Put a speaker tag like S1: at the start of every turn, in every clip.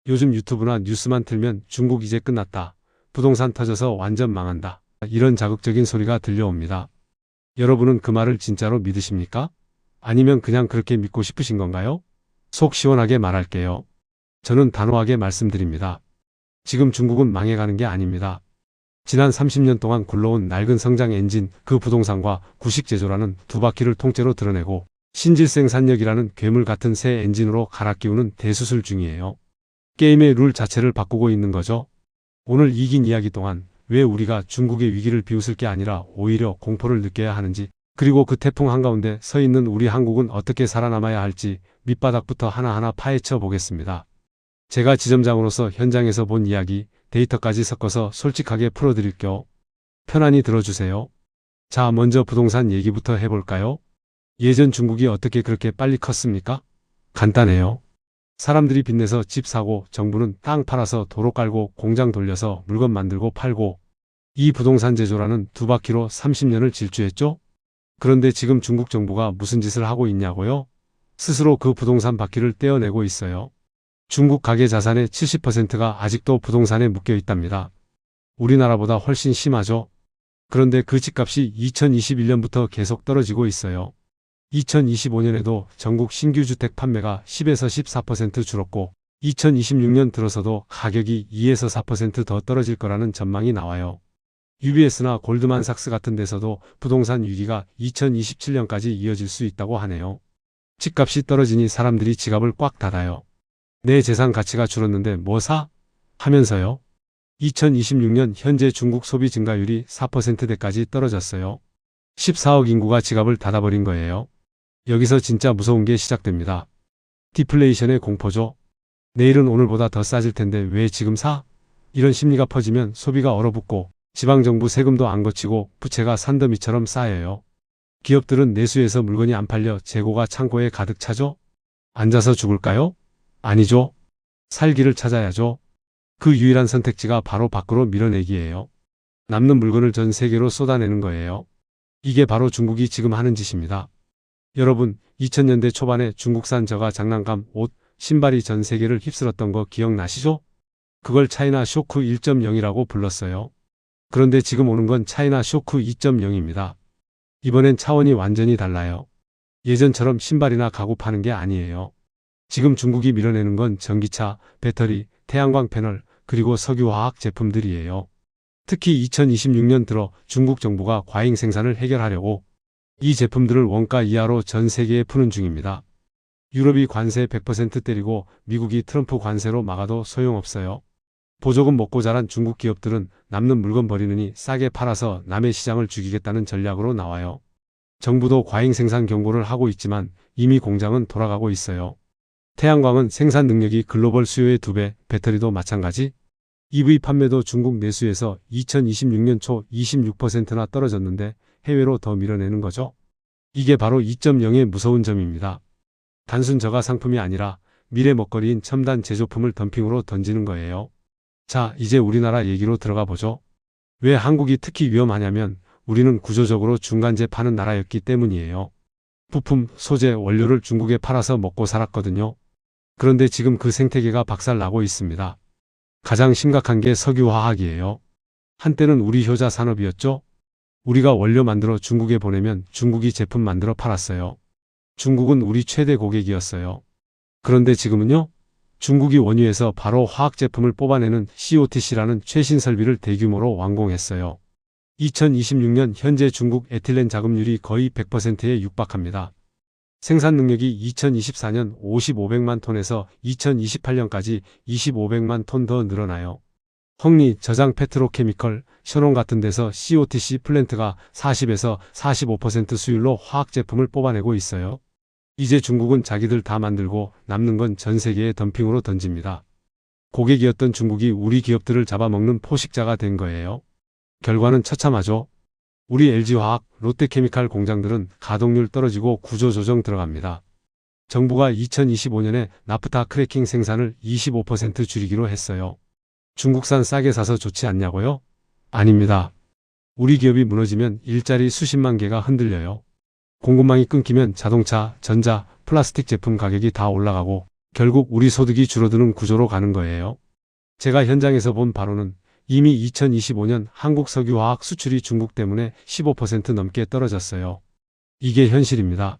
S1: 요즘 유튜브나 뉴스만 틀면 중국 이제 끝났다. 부동산 터져서 완전 망한다. 이런 자극적인 소리가 들려옵니다. 여러분은 그 말을 진짜로 믿으십니까? 아니면 그냥 그렇게 믿고 싶으신 건가요? 속 시원하게 말할게요. 저는 단호하게 말씀드립니다. 지금 중국은 망해가는 게 아닙니다. 지난 30년 동안 굴러온 낡은 성장 엔진 그 부동산과 구식제조라는 두 바퀴를 통째로 드러내고 신질생산력이라는 괴물 같은 새 엔진으로 갈아 끼우는 대수술 중이에요. 게임의 룰 자체를 바꾸고 있는 거죠. 오늘 이 긴 이야기 동안 왜 우리가 중국의 위기를 비웃을 게 아니라 오히려 공포를 느껴야 하는지, 그리고 그 태풍 한가운데 서 있는 우리 한국은 어떻게 살아남아야 할지 밑바닥부터 하나하나 파헤쳐 보겠습니다. 제가 지점장으로서 현장에서 본 이야기, 데이터까지 섞어서 솔직하게 풀어드릴게요. 편안히 들어주세요. 자, 먼저 부동산 얘기부터 해볼까요? 예전 중국이 어떻게 그렇게 빨리 컸습니까? 간단해요. 사람들이 빚내서 집 사고 정부는 땅 팔아서 도로 깔고 공장 돌려서 물건 만들고 팔고, 이 부동산 제조라는 두 바퀴로 30년을 질주했죠? 그런데 지금 중국 정부가 무슨 짓을 하고 있냐고요? 스스로 그 부동산 바퀴를 떼어내고 있어요. 중국 가계 자산의 70%가 아직도 부동산에 묶여 있답니다. 우리나라보다 훨씬 심하죠? 그런데 그 집값이 2021년부터 계속 떨어지고 있어요. 2025년에도 전국 신규 주택 판매가 10에서 14% 줄었고 2026년 들어서도 가격이 2에서 4% 더 떨어질 거라는 전망이 나와요. UBS나 골드만삭스 같은 데서도 부동산 위기가 2027년까지 이어질 수 있다고 하네요. 집값이 떨어지니 사람들이 지갑을 꽉 닫아요. 내 재산 가치가 줄었는데 뭐 사? 하면서요. 2026년 현재 중국 소비 증가율이 4%대까지 떨어졌어요. 14억 인구가 지갑을 닫아버린 거예요. 여기서 진짜 무서운 게 시작됩니다. 디플레이션의 공포죠. 내일은 오늘보다 더 싸질 텐데 왜 지금 사? 이런 심리가 퍼지면 소비가 얼어붙고 지방정부 세금도 안 거치고 부채가 산더미처럼 쌓여요. 기업들은 내수해서 물건이 안 팔려 재고가 창고에 가득 차죠? 앉아서 죽을까요? 아니죠. 살 길을 찾아야죠. 그 유일한 선택지가 바로 밖으로 밀어내기예요. 남는 물건을 전 세계로 쏟아내는 거예요. 이게 바로 중국이 지금 하는 짓입니다. 여러분, 2000년대 초반에 중국산 저가 장난감, 옷, 신발이 전 세계를 휩쓸었던 거 기억나시죠? 그걸 차이나 쇼크 1.0이라고 불렀어요. 그런데 지금 오는 건 차이나 쇼크 2.0입니다. 이번엔 차원이 완전히 달라요. 예전처럼 신발이나 가구 파는 게 아니에요. 지금 중국이 밀어내는 건 전기차, 배터리, 태양광 패널, 그리고 석유화학 제품들이에요. 특히 2026년 들어 중국 정부가 과잉 생산을 해결하려고 이 제품들을 원가 이하로 전 세계에 푸는 중입니다. 유럽이 관세 100% 때리고 미국이 트럼프 관세로 막아도 소용없어요. 보조금 먹고 자란 중국 기업들은 남는 물건 버리느니 싸게 팔아서 남의 시장을 죽이겠다는 전략으로 나와요. 정부도 과잉 생산 경고를 하고 있지만 이미 공장은 돌아가고 있어요. 태양광은 생산 능력이 글로벌 수요의 2배, 배터리도 마찬가지. EV 판매도 중국 내수에서 2026년 초 26%나 떨어졌는데 해외로 더 밀어내는 거죠. 이게 바로 2.0의 무서운 점입니다. 단순 저가 상품이 아니라 미래 먹거리인 첨단 제조품을 덤핑으로 던지는 거예요. 자, 이제 우리나라 얘기로 들어가 보죠. 왜 한국이 특히 위험하냐면 우리는 구조적으로 중간재 파는 나라였기 때문이에요. 부품, 소재, 원료를 중국에 팔아서 먹고 살았거든요. 그런데 지금 그 생태계가 박살나고 있습니다. 가장 심각한 게 석유화학이에요. 한때는 우리 효자 산업이었죠. 우리가 원료 만들어 중국에 보내면 중국이 제품 만들어 팔았어요. 중국은 우리 최대 고객이었어요. 그런데 지금은요? 중국이 원유에서 바로 화학 제품을 뽑아내는 COTC라는 최신 설비를 대규모로 완공했어요. 2026년 현재 중국 에틸렌 자급률이 거의 100%에 육박합니다. 생산 능력이 2024년 5500만 톤에서 2028년까지 2500만 톤 더 늘어나요. 헝리, 저장 페트로케미컬, 셔농 같은 데서 COTC 플랜트가 40에서 45% 수율로 화학 제품을 뽑아내고 있어요. 이제 중국은 자기들 다 만들고 남는 건 전 세계에 덤핑으로 던집니다. 고객이었던 중국이 우리 기업들을 잡아먹는 포식자가 된 거예요. 결과는 처참하죠. 우리 LG화학, 롯데케미칼 공장들은 가동률 떨어지고 구조조정 들어갑니다. 정부가 2025년에 나프타 크래킹 생산을 25% 줄이기로 했어요. 중국산 싸게 사서 좋지 않냐고요? 아닙니다. 우리 기업이 무너지면 일자리 수십만 개가 흔들려요. 공급망이 끊기면 자동차, 전자, 플라스틱 제품 가격이 다 올라가고 결국 우리 소득이 줄어드는 구조로 가는 거예요. 제가 현장에서 본 바로는 이미 2025년 한국 석유화학 수출이 중국 때문에 15% 넘게 떨어졌어요. 이게 현실입니다.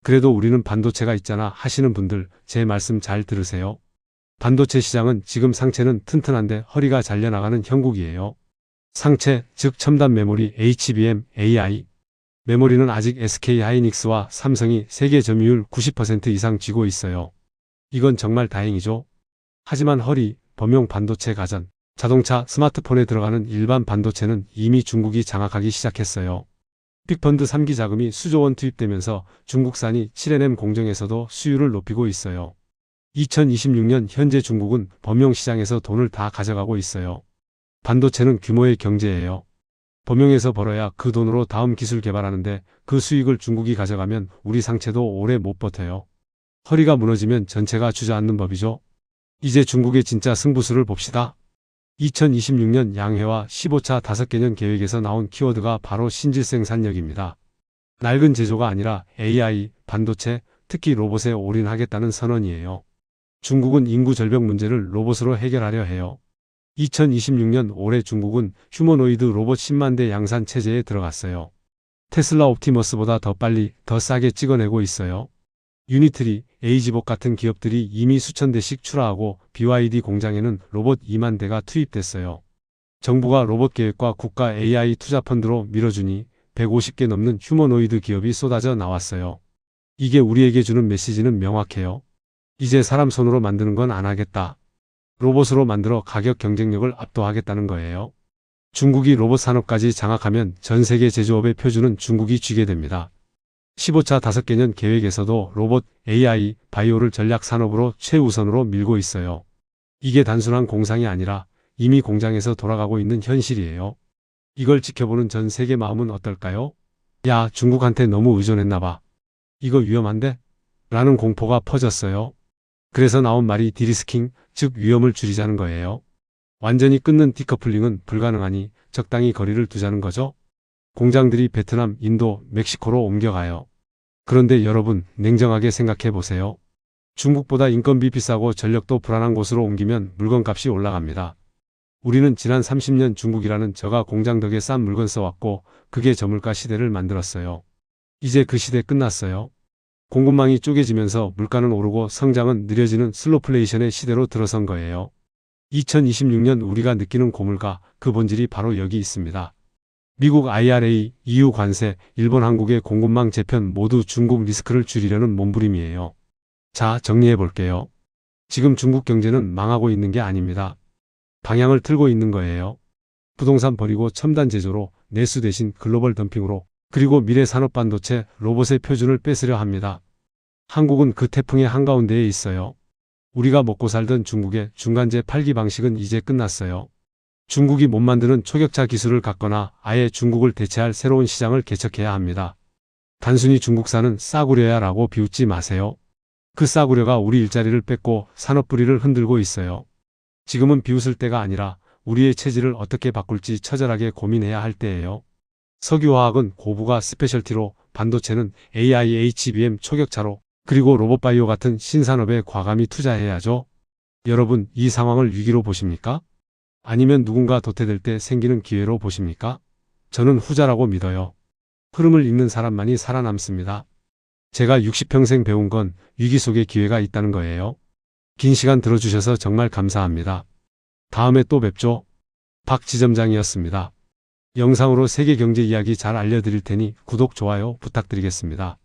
S1: 그래도 우리는 반도체가 있잖아 하시는 분들 제 말씀 잘 들으세요. 반도체 시장은 지금 상체는 튼튼한데 허리가 잘려나가는 형국이에요. 상체, 즉 첨단 메모리, HBM, AI. 메모리는 아직 SK하이닉스와 삼성이 세계 점유율 90% 이상 쥐고 있어요. 이건 정말 다행이죠. 하지만 허리, 범용 반도체 가전, 자동차, 스마트폰에 들어가는 일반 반도체는 이미 중국이 장악하기 시작했어요. 빅펀드 3기 자금이 수조 원 투입되면서 중국산이 7nm 공정에서도 수율을 높이고 있어요. 2026년 현재 중국은 범용 시장에서 돈을 다 가져가고 있어요. 반도체는 규모의 경제예요. 범용에서 벌어야 그 돈으로 다음 기술 개발하는데 그 수익을 중국이 가져가면 우리 상체도 오래 못 버텨요. 허리가 무너지면 전체가 주저앉는 법이죠. 이제 중국의 진짜 승부수를 봅시다. 2026년 양회와 15차 5개년 계획에서 나온 키워드가 바로 신질 생산력입니다. 낡은 제조가 아니라 AI, 반도체, 특히 로봇에 올인하겠다는 선언이에요. 중국은 인구 절벽 문제를 로봇으로 해결하려 해요. 2026년 올해 중국은 휴머노이드 로봇 10만 대 양산 체제에 들어갔어요. 테슬라 옵티머스보다 더 빨리, 더 싸게 찍어내고 있어요. 유니트리, 에이지복 같은 기업들이 이미 수천 대씩 출하하고 BYD 공장에는 로봇 2만 대가 투입됐어요. 정부가 로봇 계획과 국가 AI 투자 펀드로 밀어주니 150개 넘는 휴머노이드 기업이 쏟아져 나왔어요. 이게 우리에게 주는 메시지는 명확해요. 이제 사람 손으로 만드는 건 안 하겠다. 로봇으로 만들어 가격 경쟁력을 압도하겠다는 거예요. 중국이 로봇 산업까지 장악하면 전 세계 제조업의 표준은 중국이 쥐게 됩니다. 15차 5개년 계획에서도 로봇, AI, 바이오를 전략 산업으로 최우선으로 밀고 있어요. 이게 단순한 공상이 아니라 이미 공장에서 돌아가고 있는 현실이에요. 이걸 지켜보는 전 세계 마음은 어떨까요? 야, 중국한테 너무 의존했나 봐. 이거 위험한데? 라는 공포가 퍼졌어요. 그래서 나온 말이 디리스킹, 즉 위험을 줄이자는 거예요. 완전히 끊는 디커플링은 불가능하니 적당히 거리를 두자는 거죠. 공장들이 베트남, 인도, 멕시코로 옮겨가요. 그런데 여러분, 냉정하게 생각해 보세요. 중국보다 인건비 비싸고 전력도 불안한 곳으로 옮기면 물건값이 올라갑니다. 우리는 지난 30년 중국이라는 저가 공장 덕에 싼 물건 써왔고 그게 저물가 시대를 만들었어요. 이제 그 시대 끝났어요. 공급망이 쪼개지면서 물가는 오르고 성장은 느려지는 슬로플레이션의 시대로 들어선 거예요. 2026년 우리가 느끼는 고물가, 그 본질이 바로 여기 있습니다. 미국 IRA, EU 관세, 일본 한국의 공급망 재편 모두 중국 리스크를 줄이려는 몸부림이에요. 자, 정리해 볼게요. 지금 중국 경제는 망하고 있는 게 아닙니다. 방향을 틀고 있는 거예요. 부동산 버리고 첨단 제조로, 내수 대신 글로벌 덤핑으로, 그리고 미래 산업 반도체, 로봇의 표준을 뺏으려 합니다. 한국은 그 태풍의 한가운데에 있어요. 우리가 먹고 살던 중국의 중간재 팔기 방식은 이제 끝났어요. 중국이 못 만드는 초격차 기술을 갖거나 아예 중국을 대체할 새로운 시장을 개척해야 합니다. 단순히 중국산은 싸구려야 라고 비웃지 마세요. 그 싸구려가 우리 일자리를 뺏고 산업 뿌리를 흔들고 있어요. 지금은 비웃을 때가 아니라 우리의 체질을 어떻게 바꿀지 처절하게 고민해야 할 때예요. 석유화학은 고부가 스페셜티로, 반도체는 AI, HBM 초격차로, 그리고 로봇바이오 같은 신산업에 과감히 투자해야죠. 여러분, 이 상황을 위기로 보십니까? 아니면 누군가 도태될 때 생기는 기회로 보십니까? 저는 후자라고 믿어요. 흐름을 읽는 사람만이 살아남습니다. 제가 60평생 배운 건 위기 속에 기회가 있다는 거예요. 긴 시간 들어주셔서 정말 감사합니다. 다음에 또 뵙죠. 박 지점장이었습니다. 영상으로 세계 경제 이야기 잘 알려드릴 테니 구독, 좋아요 부탁드리겠습니다.